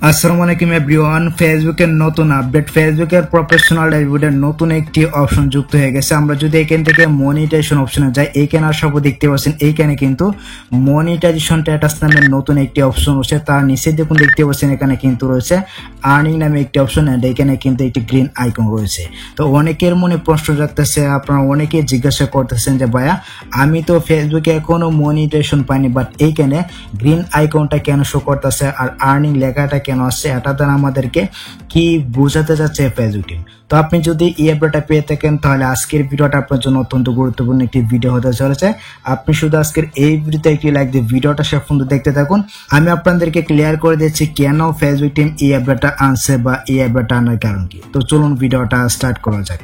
আসসালামু আলাইকুম এভরিওয়ান। ফেসবুকের নতুন আপডেট, ফেসবুকের প্রফেশনাল ড্যাশবোর্ডের নতুন একটি অপশন যুক্ত হয়ে গেছে। আমরা যদি এখান থেকে মনিটাইজেশন অপশনে যাই, এইখানে আসার পর দেখতে পাচ্ছেন এইখানে কিন্তু মনিটাইজেশন স্ট্যাটাস নামের নতুন একটি অপশন রয়েছে। তার নিচে দেখুন দেখতে পাচ্ছেন এখানে কিন্তু রয়েছে আর্নিং নামে একটি অপশন, এন্ড এখানে কিন্তু একটি গ্রিন আইকন রয়েছে। তো অনেকের মনে প্রশ্ন রাখতেছে, আপনারা অনেকে জিজ্ঞাসা করতেছেন যে ভাইয়া আমি তো ফেসবুকে এখনো মনিটাইজেশন পাইনি, বাট এইখানে গ্রিন আইকনটা কেন শো করতেছে আর আর্নিং লেখাটা কেন আসছে, এটা দ্বারা আমাদেরকে কি বোঝাতে যাচ্ছে ফেসবুক টিম। তো আপনি যদি এই আপডেটটা পেয়ে থাকেন তাহলে আজকের ভিডিওটা আপনার জন্য অত্যন্ত গুরুত্বপূর্ণ একটি ভিডিও হতে চলেছে। আপনি শুধু আজকের এই ভিডিওতে একটি লাইক দিয়ে ভিডিওটা শেষ পর্যন্ত দেখতে থাকুন। আমি আপনাদেরকে ক্লিয়ার করে দিচ্ছি কেন ফেসবুক টিম এই আপডেটটা আনছে বা এই আপডেটটা আনার কারণ কি। তো চলুন ভিডিওটা স্টার্ট করা যাক।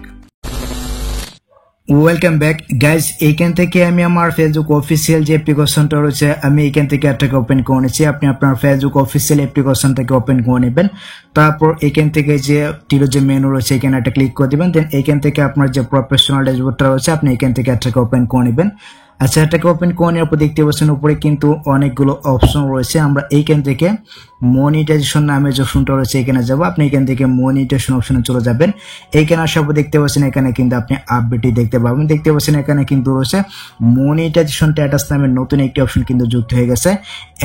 Welcome back guys. এইখান থেকে আমি আমার ফেসবুক অফিসিয়াল যে অ্যাপ্লিকেশনটা রয়েছে আমি এইখান থেকে এটাকে ওপেন করে নিচ্ছি। আপনি আপনার ফেসবুক অফিসিয়াল অ্যাপ্লিকেশনটাকে ওপেন করে নেবেন। তারপর এখান থেকে যে টিরো যে মেনু রয়েছে এখানে একটা ক্লিক করে দিবেন। দেন এইখান থেকে আপনার যে প্রফেশনাল ড্যাশবোর্ডটা রয়েছে আপনি এখান থেকে এটাকে ওপেন করে নেবেন। আচ্ছা, এটাকে ওপেন করে নেওয়ার পর দেখতে পাচ্ছেন উপরে কিন্তু অনেকগুলো অপশন রয়েছে। আমরা এইখান থেকে মনিটাইজেশন নামে যে অপশনটা রয়েছে এখানে যাব। আপনি এখান থেকে মনিটাইজেশন অপশনে চলে যাবেন। এইখানে আসার পর দেখতে পাচ্ছেন এখানে কিন্তু আপনি আপডেটই দেখতে পাবেন। দেখতে পাচ্ছেন এখানে কিন্তু রয়েছে মনিটাইজেশন স্ট্যাটাস নামের নতুন একটি অপশন কিন্তু যুক্ত হয়ে গেছে।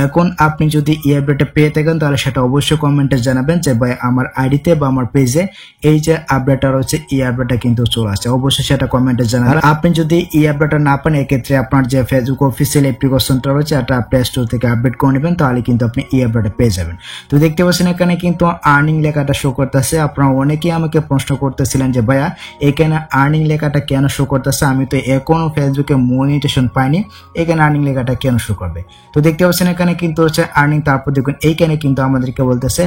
এখন আপনি যদি এই আপডেটটা পেয়ে থাকেন তাহলে সেটা অবশ্যই কমেন্টে জানাবেন যে ভাই আমার আইডিতে বা আমার পেজে এই যে আপডেটটা রয়েছে এই আপডেটটা কিন্তু চলে আসছে। অবশ্যই সেটা কমেন্টে জানাবেন। আর আপনি যদি এই আপডেটটা না পান এক্ষেত্রে আপনার যে ফেসবুক অফিসিয়াল অ্যাপ্লিকেশনটা রয়েছে এটা প্লে স্টোর থেকে আপডেট করে নেবেন, তাহলে কিন্তু আপনি এই আপডেটটা পেয়ে যাবেন। তো দেখতে পাচ্ছেন এখানে কিন্তু আর্নিং লেখাটা শো করতেছে। আপনারা অনেকেই আমাকে প্রশ্ন করতেছিলেন যে ভাইয়া এখানে আর্নিং লেখাটা কেন শো করতেছে, আমি তো এখনো ফেসবুকে মনিটাইজেশন পাইনি, এখানে আর্নিং লেখাটা কেন শো করবে। তো দেখতে পাচ্ছেন এখানে কিন্তু হচ্ছে আর্নিং। তারপর দেখুন এইখানে কিন্তু আমাদেরকে বলতেছে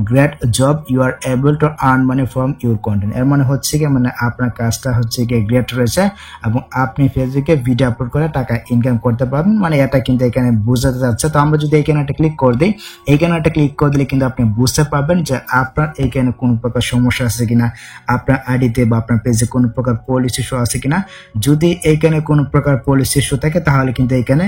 great job, you are able to earn money from your content. এর মানে হচ্ছে কি, মানে আপনার কাজটা হচ্ছে কি গ্রেট রয়েছে এবং আপনি ফেসবুকে ভিডিও আপলোড করে টাকা ইনকাম করতে পারবেন, মানে এটা কিন্তু এখানে বোঝাতে যাচ্ছে। তো আমরা যদি এখানে একটা ক্লিক করে দিই, এইখানে একটা ক্লিক করে দিলে কিন্তু আপনি বুঝতে পারবেন যে আপনার এইখানে কোনো প্রকার সমস্যা আছে কিনা, আপনার আইডিতে বা আপনার পেজে কোনো প্রকার পলিসি ইস্যু আছে কিনা। যদি এইখানে কোনো প্রকার পলিসি ইস্যু থাকে তাহলে কিন্তু এইখানে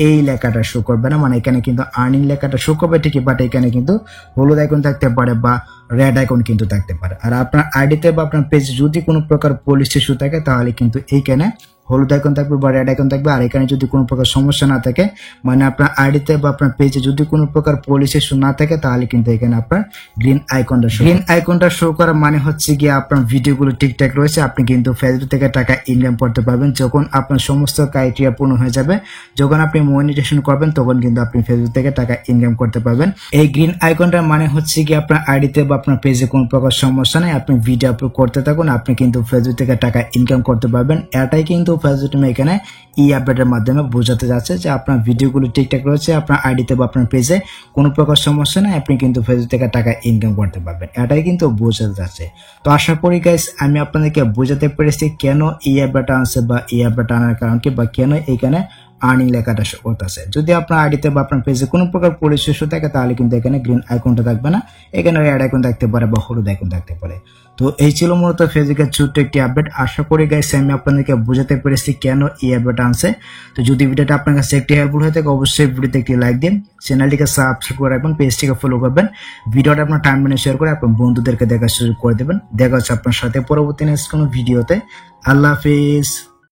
এই লেখাটা শো করবে না, মানে এখানে কিন্তু আর্নিং লেখাটা শো করবে ঠিকই, বাট এখানে কিন্তু হলুদ আইকন থাকতে পারে বা রেড আইকন কিন্তু থাকতে পারে। আর আপনার আইডিতে বা আপনার পেজে যদি কোনো প্রকার পলিসি ইস্যু থাকে তাহলে কিন্তু এইখানে হলুদ আইকন থাকবে বা রেড আইকন থাকবে। আর এখানে যদি কোনো প্রকার সমস্যা না থাকে, মানে আপনার আইডিতে বা আপনার পেজে যদি কোনো প্রকার পলিসি ইস্যু না থাকে তাহলে কিন্তু এখানে আপনার গ্রিন আইকনটা শো করা মানে হচ্ছে গিয়ে আপনার ভিডিওগুলো ঠিকঠাক রয়েছে, আপনি কিন্তু ফেসবুক থেকে টাকা ইনকাম করতে পারবেন। যখন আপনার সমস্ত ক্রাইটেরিয়া পূর্ণ হয়ে যাবে, যখন আপনি মনিটাইজেশন করবেন তখন কিন্তু আপনি ফেসবুক থেকে টাকা ইনকাম করতে পারবেন। এই গ্রিন আইকনটার মানে হচ্ছে কি আপনার আইডিতে বা আপনার পেজে কোনো প্রকার সমস্যা নেই, আপনি ভিডিও আপলোড করতে থাকুন, আপনি কিন্তু ফেসবুক থেকে টাকা ইনকাম করতে পারবেন। এটাই কিন্তু ফেসবুক টিম এখানে এই আপডেটের মাধ্যমে বোঝাতে যাচ্ছে যে আপনার ভিডিওগুলো ঠিকঠাক রয়েছে, আপনার আইডিতে বা আপনার পেজে কোনো প্রকার সমস্যা নেই, আপনি কিন্তু ফেসবুক থেকে টাকা ইনকাম করতে পারবেন। এটাই কিন্তু বোঝাতে যাচ্ছে। তো আশা করি গাইস আমি আপনাদেরকে বোঝাতে পেরেছি কেন এই আপডেট আনছে বা এই আপডেট আনার কারণ কি, বা কেন এখানে আর্নিং লেখাটা শো করতেছে। যদি আপনার আইডিতে বা আপনার পেজে কোনো প্রকার পলিসি ইস্যু থাকে তাহলে কিন্তু এখানে গ্রিন আইকনটা থাকবে না, এখানে রেড আইকন থাকতে পারে বা হলুদ আইকন থাকতে পারে। তো এই ছিল মূলত ফেসবুকের ছোট্ট একটি আপডেট। আশা করি গাইস আমি আপনাদেরকে বোঝাতে পেরেছি কেন এই আপডেট আনছে। তো যদি ভিডিওটা আপনার কাছে একটি হেল্পফুল হয়ে থাকে অবশ্যই ভিডিওতে একটি লাইক দিন, চ্যানেলটিকে সাবস্ক্রাইব করে রাখবেন, পেজটিকে ফলো করবেন, ভিডিওটা আপনার টাইমলাইনে শেয়ার করে আপনার বন্ধুদেরকে দেখার সুযোগ করে দেবেন। দেখা হচ্ছে আপনার সাথে পরবর্তী নেক্সট কোনো ভিডিওতে। আল্লাহ হাফেজ।